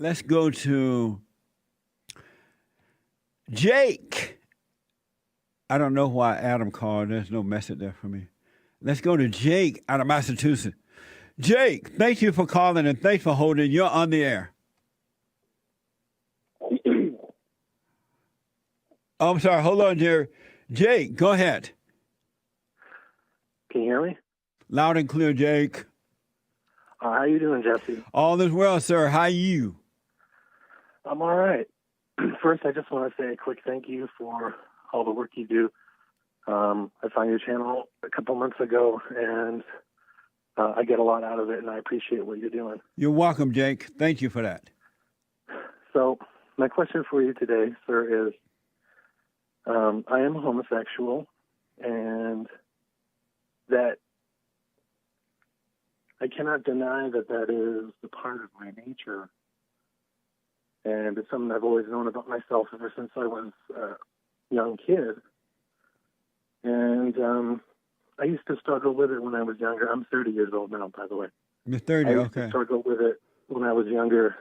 Let's go to Jake. I don't know why Adam called. There's no message there for me. Let's go to Jake out of Massachusetts. Jake, thank you for calling and thanks for holding. You're on the air. Oh, I'm sorry. Hold on, Jerry. Jake, go ahead. Can you hear me? Loud and clear, Jake. How you doing, Jesse? All is well, sir. How are you? I'm all right. First, I just want to say a quick thank you for all the work you do. I found your channel a couple months ago, and I get a lot out of it, and I appreciate what you're doing. You're welcome, Jake. Thank you for that. So my question for you today, sir, is I am homosexual, and that I cannot deny that is a part of my nature. And it's something I've always known about myself ever since I was a young kid. And I used to struggle with it when I was younger. I'm 30 years old now, by the way. You're 30, I used okay. to struggle with it when I was younger.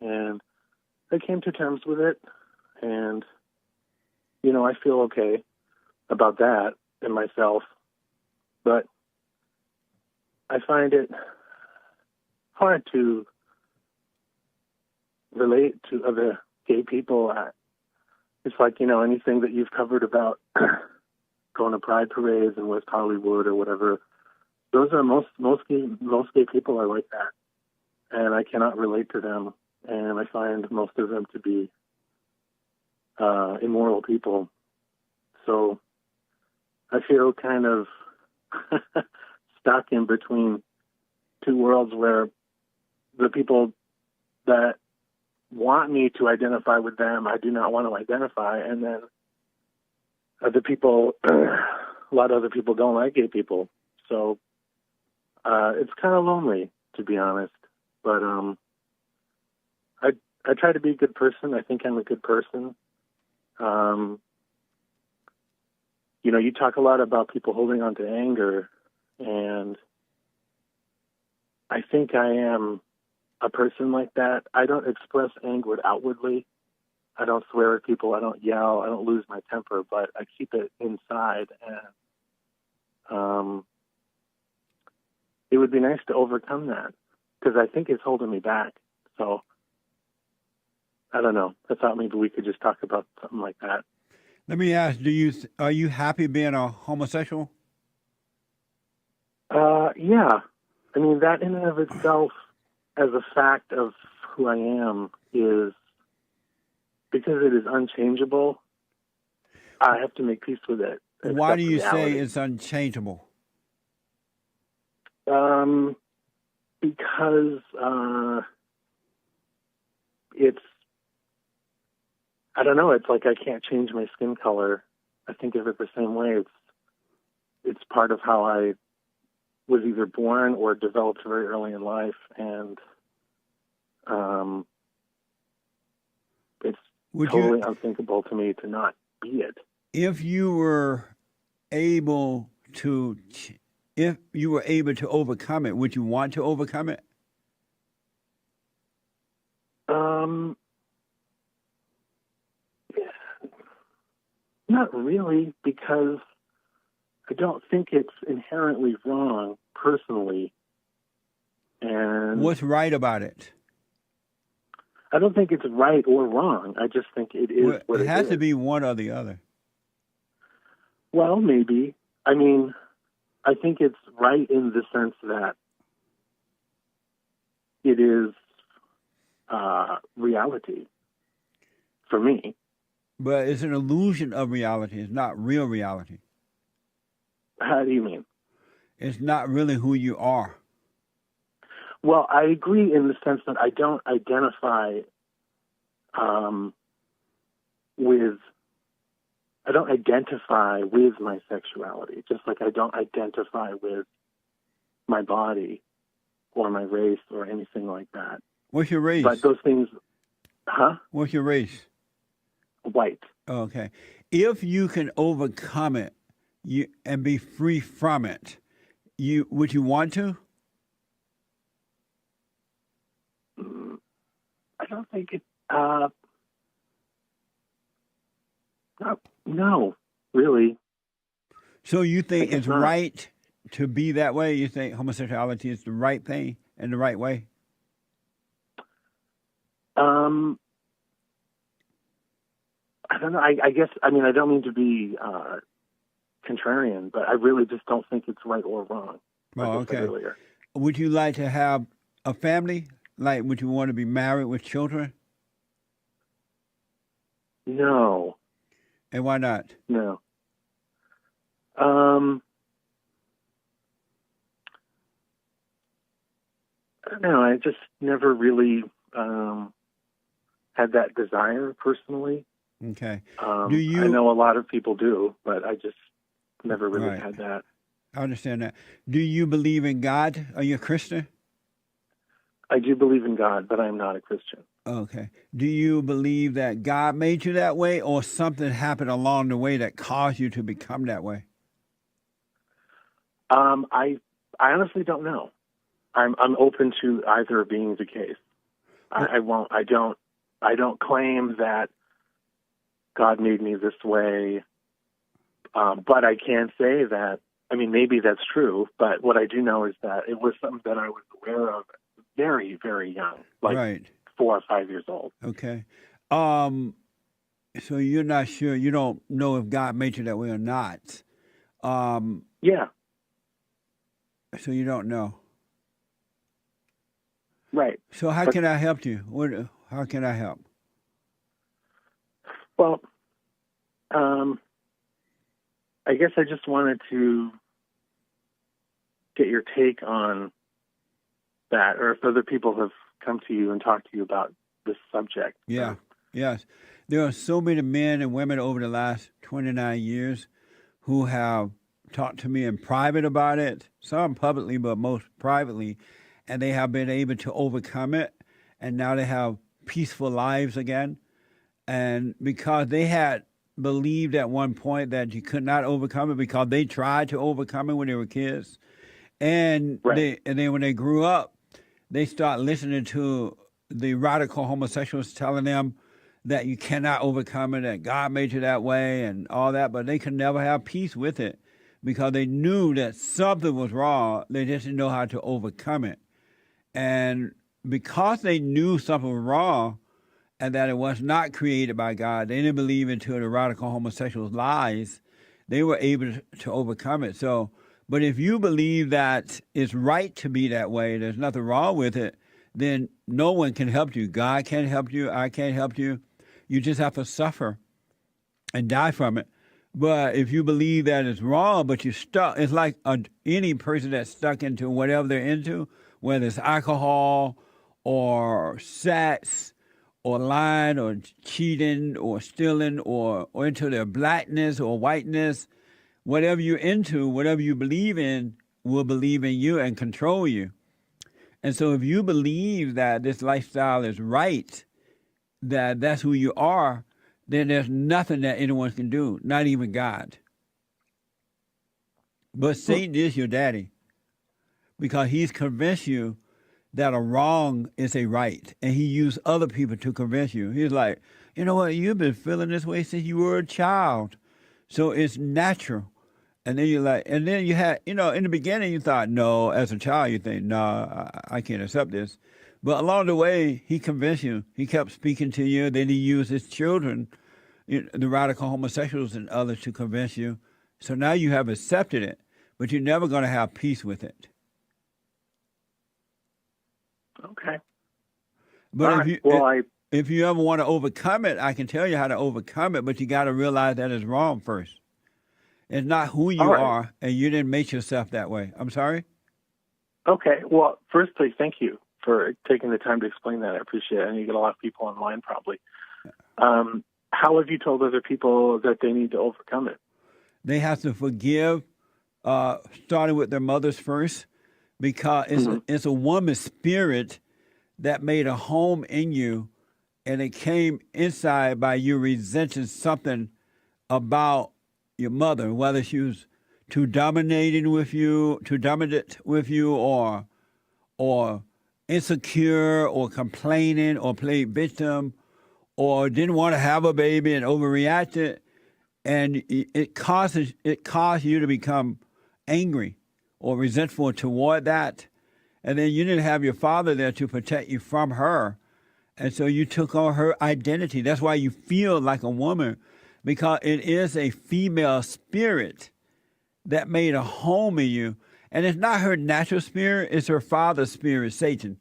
And I came to terms with it. And, you know, I feel okay about that in myself. But I find it hard to relate to other gay people. It's like, you know, anything that you've covered about going to pride parades in West Hollywood or whatever, those are most gay people are like that. And I cannot relate to them. And I find most of them to be immoral people. So I feel kind of stuck in between two worlds where the people that want me to identify with them, I do not want to identify, and then other people, a lot of other people don't like gay people. So it's kind of lonely, to be honest. But I try to be a good person. I think I'm a good person. You know, you talk a lot about people holding on to anger, and I think I am a person like that. I don't express anger outwardly. I don't swear at people. I don't yell. I don't lose my temper, but I keep it inside. And it would be nice to overcome that because I think it's holding me back. So I don't know. I thought maybe we could just talk about something like that. Let me ask, are you happy being a homosexual? Yeah. I mean, that in and of itself, as a fact of who I am, is because it is unchangeable. I have to make peace with it. Why do you say it's unchangeable? Because it's, I don't know, it's like I can't change my skin color. I think of it the same way. It's part of how I was either born or developed very early in life, and it's totally unthinkable to me to not be it. If you were able to overcome it, would you want to overcome it? Not really, because I don't think it's inherently wrong personally. And what's right about it? I don't think it's right or wrong. I just think it is what it is. It has to be one or the other. Well, maybe. I mean, I think it's right in the sense that it is reality for me. But it's an illusion of reality. It's not real reality. How do you mean? It's not really who you are. Well, I agree in the sense that I don't identify with my sexuality, just like I don't identify with my body or my race or anything like that. What's your race? But those things, huh? What's your race? White. Okay. If you can overcome it and be free from it, would you want to? I don't think it. No, really. So you think it's not. right to be that way? You think homosexuality is the right thing and the right way? I don't know. I guess, I mean, I don't mean to be contrarian, but I really just don't think it's right or wrong. Like Oh, I said okay. earlier. Would you like to have a family? Like, would you want to be married with children? No. And why not? No. I don't know. I just never really had that desire personally. Okay. I Do you? know a lot of people do, but I just never really Right. had that. I understand that. Do you believe in God? Are you a Christian? I do believe in God, but I'm not a Christian. Okay. Do you believe that God made you that way, or something happened along the way that caused you to become that way? I honestly don't know. I'm open to either being the case. I don't claim that God made me this way, but I can say that, I mean, maybe that's true, but what I do know is that it was something that I was aware of very, very young, like Right. 4 or 5 years old. Okay. So you're not sure. You don't know if God made you that way or not. Yeah, So you don't know. right. So how But- can I help you? How can I help? Well, I guess I just wanted to get your take on that, or if other people have come to you and talked to you about this subject. Yeah. Yes. There are so many men and women over the last 29 years who have talked to me in private about it, some publicly, but most privately, and they have been able to overcome it, and now they have peaceful lives again. And because they had believed at one point that you could not overcome it because they tried to overcome it when they were kids. And Right. then when they grew up, they start listening to the radical homosexuals telling them that you cannot overcome it, that God made you that way and all that, but they could never have peace with it because they knew that something was wrong. They just didn't know how to overcome it. And because they knew something was wrong and that it was not created by God, they didn't believe into the radical homosexuals' lies, they were able to overcome it. So, but if you believe that it's right to be that way, there's nothing wrong with it, then no one can help you. God can't help you. I can't help you. You just have to suffer and die from it. But if you believe that it's wrong, but you're stuck, it's like any person that's stuck into whatever they're into, whether it's alcohol or sex or lying or cheating or stealing or into their blackness or whiteness, whatever you're into, whatever you believe in will believe in you and control you. And so if you believe that this lifestyle is right, that that's who you are, then there's nothing that anyone can do, not even God. But Satan is your daddy because he's convinced you that a wrong is a right, and he used other people to convince you. He's like, you know what, you've been feeling this way since you were a child, so it's natural. And then you're like, and then you had, in the beginning you thought, no, as a child you think, no, I can't accept this. But along the way, he convinced you. He kept speaking to you. Then he used his children, the radical homosexuals and others, to convince you. So now you have accepted it, but you're never going to have peace with it. Okay. But All right. if you ever want to overcome it, I can tell you how to overcome it, but you got to realize that it's wrong first. It's not who you are, and you didn't make yourself that way. I'm sorry? Okay. Well, firstly, thank you for taking the time to explain that. I appreciate it. And you get a lot of people online probably. How have you told other people that they need to overcome it? They have to forgive, starting with their mothers first, because it's a woman's spirit that made a home in you, and it came inside by you resenting something about your mother, whether she was too dominant with you, or insecure or complaining or played victim or didn't want to have a baby and overreacted, and it caused you to become angry or resentful toward that, and then you didn't have your father there to protect you from her, and so you took on her identity. That's why you feel like a woman, because it is a female spirit that made a home in you. And it's not her natural spirit, it's her father's spirit, Satan.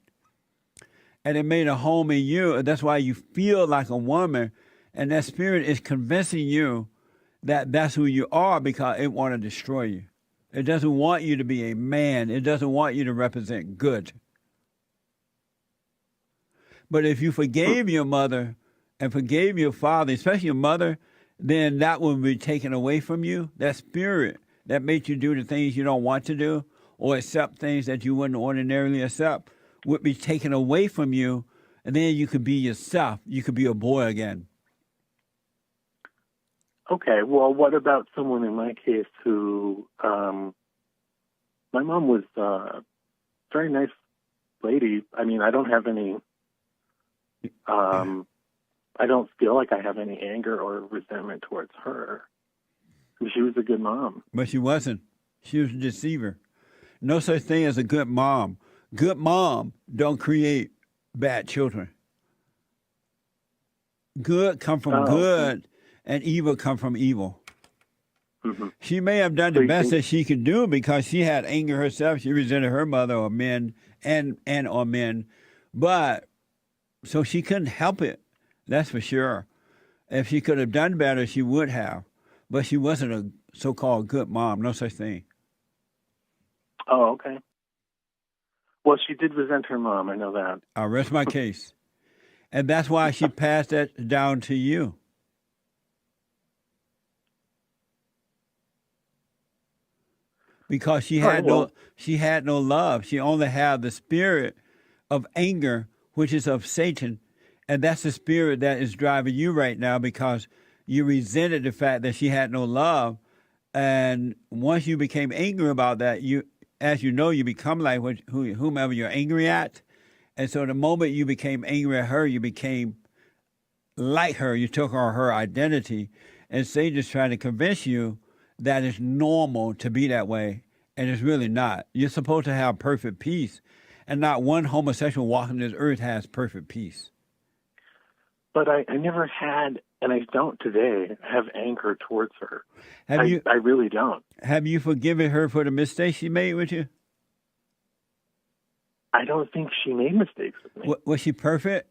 And it made a home in you, and that's why you feel like a woman, and that spirit is convincing you that that's who you are, because it wants to destroy you. It doesn't want you to be a man. It doesn't want you to represent good. But if you forgave your mother and forgave your father, especially your mother, then that will be taken away from you. That spirit that made you do the things you don't want to do or accept things that you wouldn't ordinarily accept would be taken away from you, and then you could be yourself. You could be a boy again. Okay, well, what about someone in my case who, my mom was a very nice lady. I mean, I don't have any, I don't feel like I have any anger or resentment towards her. She was a good mom. But she wasn't. She was a deceiver. No such thing as a good mom. Good mom don't create bad children. Good come from good, and evil come from evil. Mm-hmm. She may have done the best that she could do because she had anger herself. She resented her mother or men and or men. But so she couldn't help it. That's for sure. If she could have done better, she would have. But she wasn't a so-called good mom. No such thing. Oh, okay. Well, she did resent her mom. I know that. I'll rest my case. And that's why she passed that down to you. Because she had no love. She only had the spirit of anger, which is of Satan. And that's the spirit that is driving you right now, because you resented the fact that she had no love. And once you became angry about that, as you know, you become like whomever you're angry at. And so the moment you became angry at her, you became like her. You took on her identity. And Satan's trying to convince you that it's normal to be that way. And it's really not. You're supposed to have perfect peace. And not one homosexual walking this earth has perfect peace. But I never had, and I don't today, have anger towards her. I really don't. Have you forgiven her for the mistake she made with you? I don't think she made mistakes with me. Was she perfect?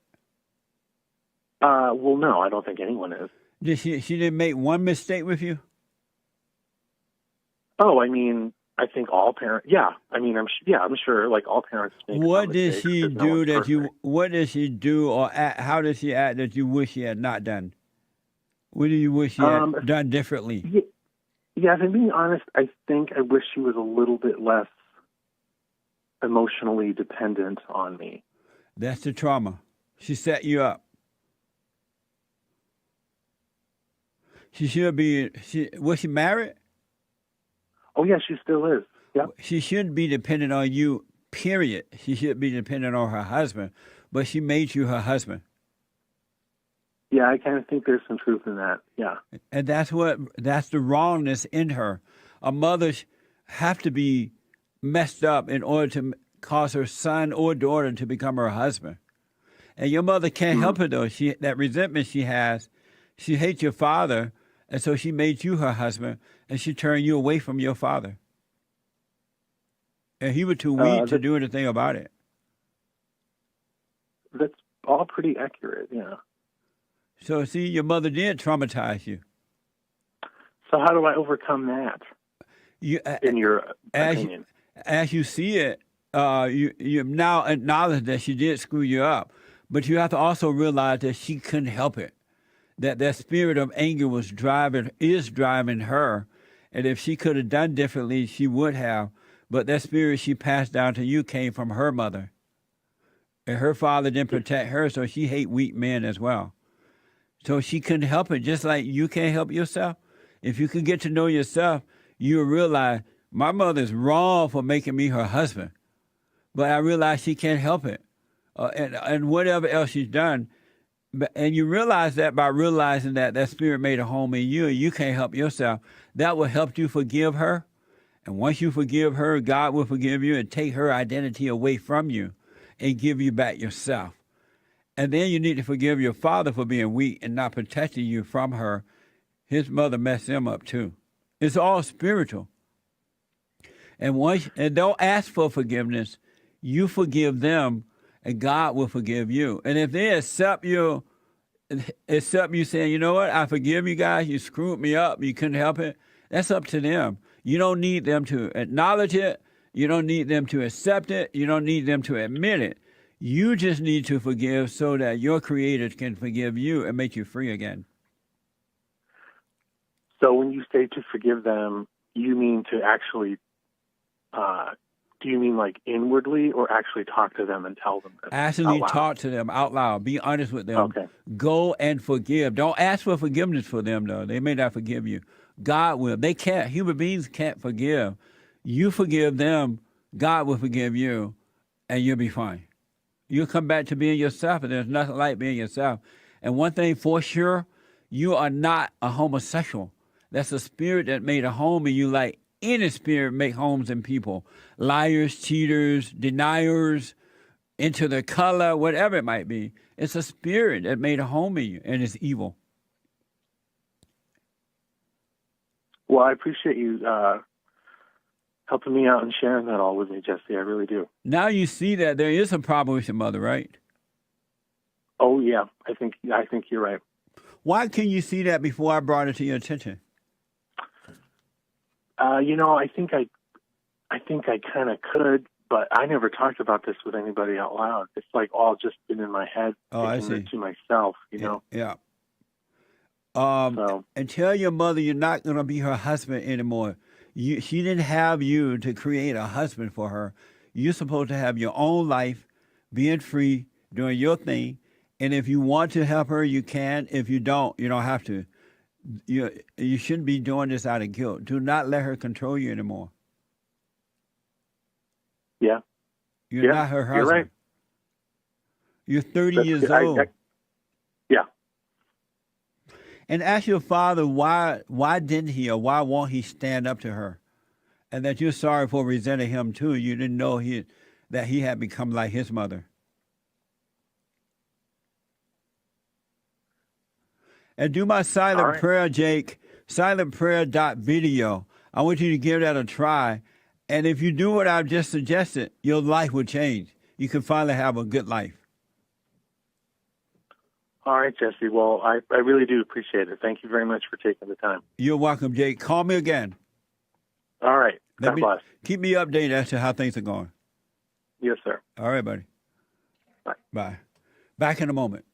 Well, no, I don't think anyone is. She didn't make one mistake with you? Oh, I mean, I think all parents. Yeah, I mean, I'm sure. Like all parents make. What did she do that you? What did she do, or how did she act that you wish she had not done? What do you wish she had done differently? Yeah, to be honest, I think I wish she was a little bit less emotionally dependent on me. That's the trauma. She set you up. She should be. Was she married? Oh, yeah, she still is. Yeah. She shouldn't be dependent on you, period. She should be dependent on her husband, but she made you her husband. Yeah, I kind of think there's some truth in that, yeah. And that's the wrongness in her. A mother have to be messed up in order to cause her son or daughter to become her husband. And your mother can't help it, though. That resentment she has, she hates your father, and so she made you her husband, and she turned you away from your father. And he was too weak to do anything about it. That's all pretty accurate, yeah. So, see, your mother did traumatize you. So how do I overcome that, in your opinion? As you see it, you now acknowledge that she did screw you up, but you have to also realize that she couldn't help it. That spirit of anger is driving her. And if she could have done differently, she would have. But that spirit she passed down to you came from her mother. And her father didn't protect her, so she hate weak men as well. So she couldn't help it, just like you can't help yourself. If you could get to know yourself, you'll realize my mother's wrong for making me her husband. But I realize she can't help it. and whatever else she's done. And you realize that by realizing that that spirit made a home in you and you can't help yourself, that will help you forgive her. And once you forgive her, God will forgive you and take her identity away from you and give you back yourself. And then you need to forgive your father for being weak and not protecting you from her. His mother messed him up too. It's all spiritual. And don't ask for forgiveness. You forgive them, and God will forgive you. And if they accept you saying, you know what, I forgive you guys, you screwed me up, you couldn't help it, that's up to them. You don't need them to acknowledge it. You don't need them to accept it. You don't need them to admit it. You just need to forgive so that your Creator can forgive you and make you free again. So when you say to forgive them, you mean to actually, do you mean like inwardly or actually talk to them and tell them this Actually out loud? talk to them out loud. Be honest with them. Okay. Go and forgive. Don't ask for forgiveness for them, though. They may not forgive you. God will. They can't. Human beings can't forgive. You forgive them, God will forgive you, and you'll be fine. You'll come back to being yourself, and there's nothing like being yourself. And one thing for sure, you are not a homosexual. That's a spirit that made a home in you, like any spirit make homes in people. Liars, cheaters, deniers, into their color, whatever it might be. It's a spirit that made a home in you, and it's evil. Well, I appreciate you helping me out and sharing that all with me, Jesse. I really do. Now you see that there is a problem with your mother, right? Oh yeah, I think you're right. Why can you see that before I brought it to your attention? I think I kind of could, but I never talked about this with anybody out loud. It's like all just been in my head, thinking it to myself, you know? Yeah. And tell your mother you're not going to be her husband anymore. She didn't have you to create a husband for her. You're supposed to have your own life, being free, doing your thing. And if you want to help her, you can. If you don't, you don't have to. You shouldn't be doing this out of guilt. Do not let her control you anymore. Yeah. You're not her husband. You're right. You're 30 years old. Yeah. And ask your father why didn't he or why won't he stand up to her? And that you're sorry for resenting him too. You didn't know that he had become like his mother. And do my silent prayer, Jake, silentprayer.video. I want you to give that a try. And if you do what I've just suggested, your life will change. You can finally have a good life. All right, Jesse. Well, I really do appreciate it. Thank you very much for taking the time. You're welcome, Jake. Call me again. All right. God bless. Keep me updated as to how things are going. Yes, sir. All right, buddy. Bye. Bye. Back in a moment.